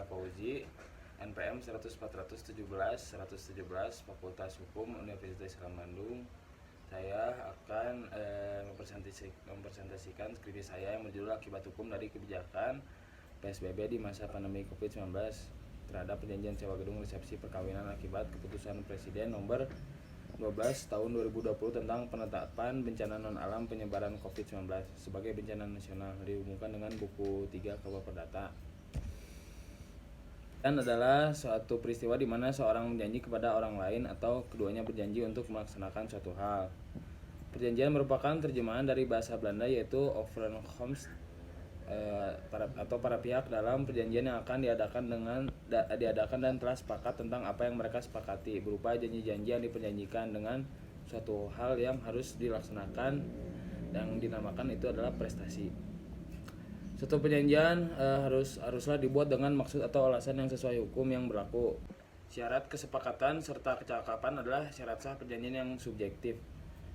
Hendra Fauzi, NPM 10417 Fakultas Hukum Universitas Islam Bandung. Saya akan mempresentasikan skripsi saya yang berjudul Akibat Hukum dari Kebijakan PSBB di masa pandemi COVID-19 terhadap perjanjian sewa gedung resepsi perkawinan akibat keputusan Presiden nomor 12 tahun 2020 tentang penetapan bencana non-alam penyebaran COVID-19 sebagai bencana nasional, dihubungkan dengan buku 3 KUH Perdata. Dan adalah suatu peristiwa di mana seorang berjanji kepada orang lain atau keduanya berjanji untuk melaksanakan suatu hal. Perjanjian merupakan terjemahan dari bahasa Belanda yaitu overeenkomst atau para pihak dalam perjanjian yang akan diadakan dan telah sepakat tentang apa yang mereka sepakati, berupa janji-janji yang diperjanjikan dengan suatu hal yang harus dilaksanakan, yang dinamakan itu adalah prestasi. Suatu perjanjian haruslah dibuat dengan maksud atau alasan yang sesuai hukum yang berlaku. Syarat kesepakatan serta kecakapan adalah syarat sah perjanjian yang subjektif.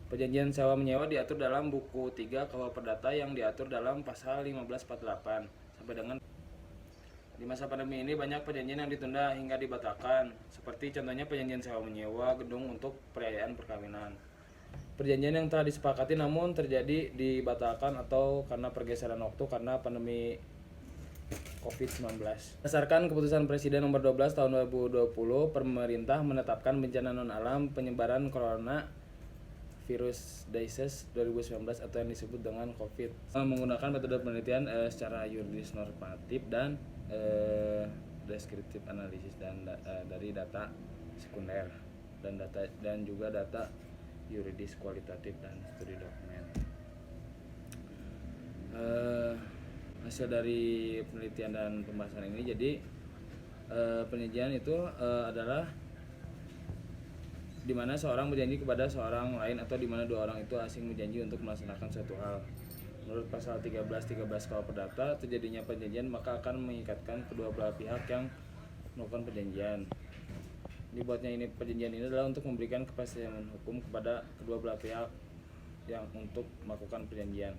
Perjanjian sewa menyewa diatur dalam buku 3 KUH Perdata yang diatur dalam pasal 1548 sampai dengan di masa pandemi ini banyak perjanjian yang ditunda hingga dibatalkan, seperti contohnya perjanjian sewa menyewa gedung untuk perayaan perkawinan. Perjanjian yang telah disepakati namun terjadi dibatalkan atau karena pergeseran waktu karena pandemi COVID-19. Berdasarkan keputusan Presiden nomor 12 tahun 2020, pemerintah menetapkan bencana non-alam penyebaran corona virus disease 2019 atau yang disebut dengan COVID menggunakan metode penelitian secara yuridis normatif dan deskriptif analisis dan dari data sekunder dan juga data yuridis kualitatif dan studi dokumen. Hasil dari penelitian dan pembahasan ini, jadi penelitian itu adalah di mana seorang berjanji kepada seorang lain atau di mana dua orang itu asing berjanji untuk melaksanakan suatu hal. Menurut pasal 13 KUH Perdata, terjadinya perjanjian maka akan mengikatkan kedua belah pihak yang melakukan perjanjian. Dibuatnya ini perjanjian ini adalah untuk memberikan kepastian hukum kepada kedua belah pihak yang untuk melakukan perjanjian.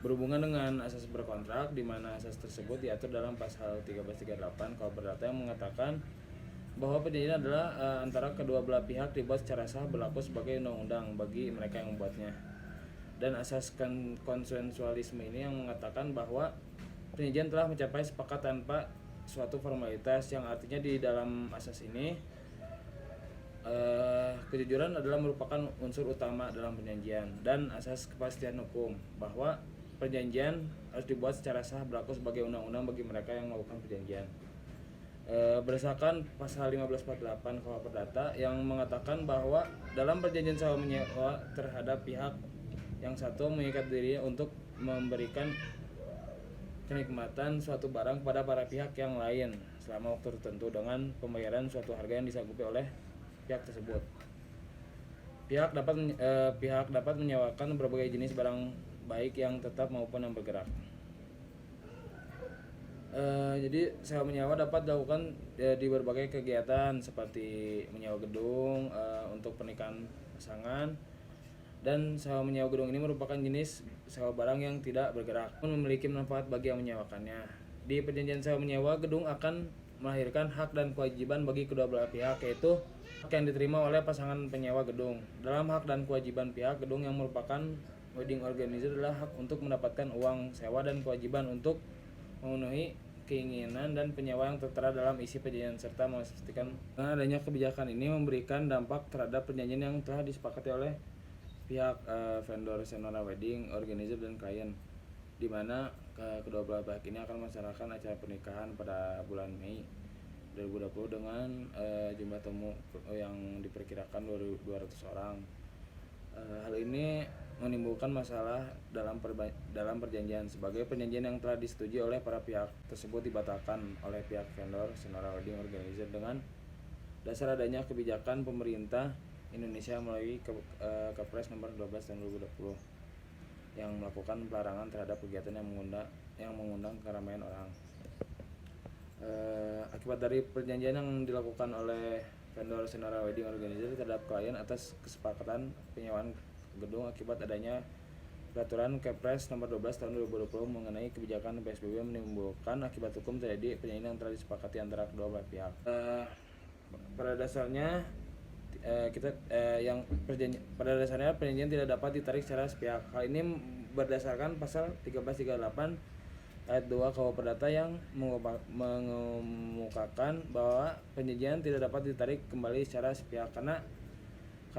Berhubungan dengan asas berkontrak, di mana asas tersebut diatur dalam pasal 1338 KUH Perdata yang mengatakan bahwa perjanjian adalah antara kedua belah pihak dibuat secara sah, berlaku sebagai undang-undang bagi mereka yang membuatnya. Dan asas konsensualisme ini yang mengatakan bahwa perjanjian telah mencapai sepakat tanpa suatu formalitas, yang artinya di dalam asas ini kejujuran adalah merupakan unsur utama dalam perjanjian, dan asas kepastian hukum bahwa perjanjian harus dibuat secara sah, berlaku sebagai undang-undang bagi mereka yang melakukan perjanjian. Berdasarkan pasal 1548 KUH Perdata yang mengatakan bahwa dalam perjanjian sewa menyewa terhadap pihak yang satu mengikat dirinya untuk memberikan kenikmatan suatu barang kepada para pihak yang lain selama waktu tertentu dengan pembayaran suatu harga yang disanggupi oleh pihak tersebut. Pihak dapat menyewakan berbagai jenis barang baik yang tetap maupun yang bergerak. Jadi sewa menyewa dapat dilakukan di berbagai kegiatan seperti menyewa gedung untuk pernikahan pasangan, dan sewa menyewa gedung ini merupakan jenis sewa barang yang tidak bergerak pun memiliki manfaat bagi yang menyewakannya. Di perjanjian sewa menyewa gedung akan melahirkan hak dan kewajiban bagi kedua belah pihak, yaitu hak yang diterima oleh pasangan penyewa gedung. Dalam hak dan kewajiban pihak gedung yang merupakan wedding organizer adalah hak untuk mendapatkan uang sewa dan kewajiban untuk memenuhi keinginan dan penyewa yang tertera dalam isi perjanjian, serta memastikan dengan adanya kebijakan ini memberikan dampak terhadap perjanjian yang telah disepakati oleh pihak vendor Senora Wedding Organizer dan klien, di mana kedua belah pihak ini akan melaksanakan acara pernikahan pada bulan Mei 2020 dengan jumlah tamu yang diperkirakan 200 orang. Hal ini menimbulkan masalah dalam perjanjian, sebagai perjanjian yang telah disetujui oleh para pihak tersebut dibatalkan oleh pihak vendor Senora Wedding Organizer dengan dasar adanya kebijakan pemerintah Indonesia melalui Kepres nomor 12 tahun 2020 yang melakukan pelarangan terhadap kegiatan yang mengundang keramaian orang. Akibat dari perjanjian yang dilakukan oleh vendor Senora Wedding Organizer terhadap klien atas kesepakatan penyewaan gedung akibat adanya Peraturan Kepres Nomor 12 Tahun 2020 mengenai kebijakan PSBB menimbulkan akibat hukum terjadi perjanjian yang telah disepakati antara kedua belah pihak. Pada dasarnya pada dasarnya perjanjian tidak dapat ditarik secara sepihak. Hal ini berdasarkan pasal 1338 ayat 2 KUH Perdata yang mengemukakan bahwa perjanjian tidak dapat ditarik kembali secara sepihak karena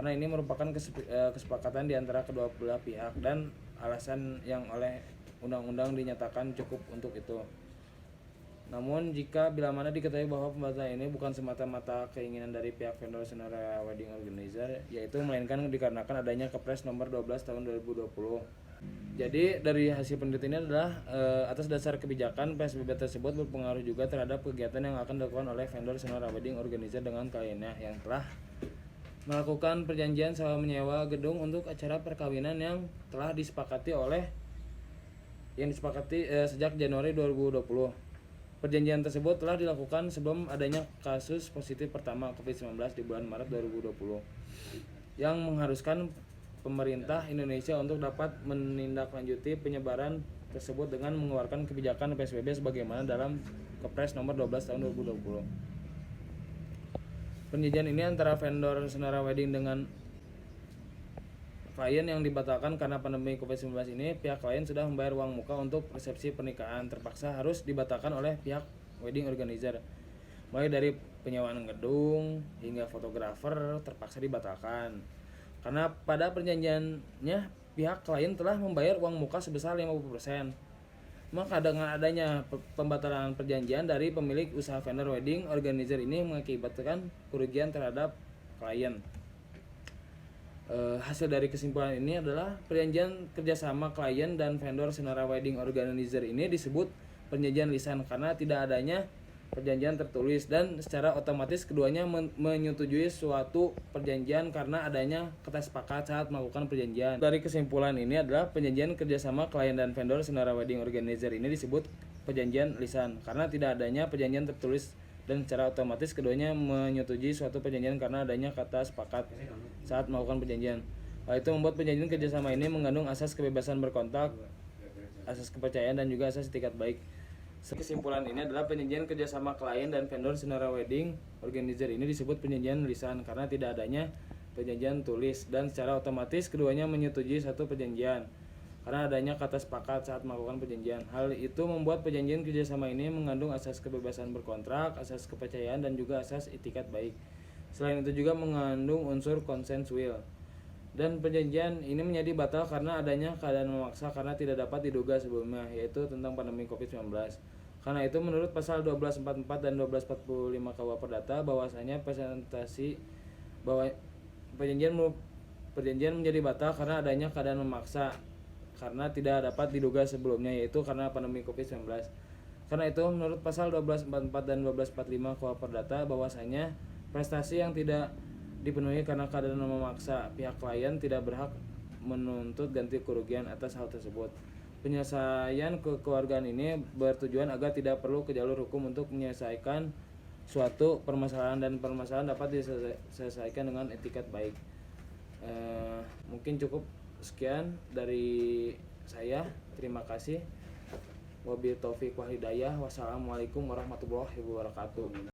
ini merupakan kesepakatan di antara kedua belah pihak dan alasan yang oleh undang-undang dinyatakan cukup untuk itu. Namun jika bila mana diketahui bahwa pembatalan ini bukan semata-mata keinginan dari pihak vendor Sonora Wedding Organizer, yaitu melainkan dikarenakan adanya Kepres Nomor 12 Tahun 2020. Jadi dari hasil penelitian ini adalah atas dasar kebijakan PSBB tersebut berpengaruh juga terhadap kegiatan yang akan dilakukan oleh vendor Sonora Wedding Organizer dengan kliennya yang telah melakukan perjanjian sewa menyewa gedung untuk acara perkawinan yang telah disepakati sejak Januari 2020. Perjanjian tersebut telah dilakukan sebelum adanya kasus positif pertama COVID-19 di bulan Maret 2020 yang mengharuskan pemerintah Indonesia untuk dapat menindaklanjuti penyebaran tersebut dengan mengeluarkan kebijakan PSBB sebagaimana dalam Kepres Nomor 12 Tahun 2020. Perjanjian ini antara vendor Sonora Wedding dengan klien yang dibatalkan karena pandemi COVID-19 ini, pihak klien sudah membayar uang muka untuk resepsi pernikahan terpaksa harus dibatalkan oleh pihak wedding organizer. Mulai dari penyewaan gedung hingga fotografer terpaksa dibatalkan. Karena pada perjanjiannya pihak klien telah membayar uang muka sebesar 50%. Maka dengan adanya pembatalan perjanjian dari pemilik usaha vendor wedding organizer ini mengakibatkan kerugian terhadap klien. Hasil dari kesimpulan ini adalah perjanjian kerjasama klien dan vendor Sonora Wedding Organizer ini disebut perjanjian lisan karena tidak adanya perjanjian tertulis dan secara otomatis keduanya menyetujui suatu perjanjian karena adanya kata sepakat saat melakukan perjanjian. Dari kesimpulan ini adalah perjanjian kerjasama klien dan vendor Sonora Wedding Organizer ini disebut perjanjian lisan karena tidak adanya perjanjian tertulis dan secara otomatis keduanya menyetujui suatu perjanjian karena adanya kata sepakat saat melakukan perjanjian. Hal itu membuat perjanjian kerjasama ini mengandung asas kebebasan berkontak, asas kepercayaan dan juga asas etikat baik. Kesimpulan ini adalah perjanjian kerjasama klien dan vendor Sonora Wedding Organizer ini disebut perjanjian lisan karena tidak adanya perjanjian tulis dan secara otomatis keduanya menyetujui satu perjanjian karena adanya kata sepakat saat melakukan perjanjian. Hal itu membuat perjanjian kerjasama ini mengandung asas kebebasan berkontrak, asas kepercayaan dan juga asas etikat baik. Selain itu juga mengandung unsur consensual. Dan perjanjian ini menjadi batal karena adanya keadaan memaksa karena tidak dapat diduga sebelumnya, yaitu tentang pandemi COVID-19. Karena itu menurut pasal 1244 dan 1245 KUH Perdata bahwasanya perjanjian menjadi batal karena adanya keadaan memaksa karena tidak dapat diduga sebelumnya, yaitu karena pandemi COVID-19. Karena itu menurut pasal 1244 dan 1245 KUH Perdata bahwasanya prestasi yang tidak dipenuhi karena keadaan memaksa, pihak klien tidak berhak menuntut ganti kerugian atas hal tersebut. Penyelesaian kekeluargaan ini bertujuan agar tidak perlu ke jalur hukum untuk menyelesaikan suatu permasalahan dan permasalahan dapat diselesaikan dengan etikat baik. Mungkin cukup sekian dari saya. Terima kasih. Wabillahi taufiq wal hidayah. Wassalamualaikum warahmatullahi wabarakatuh.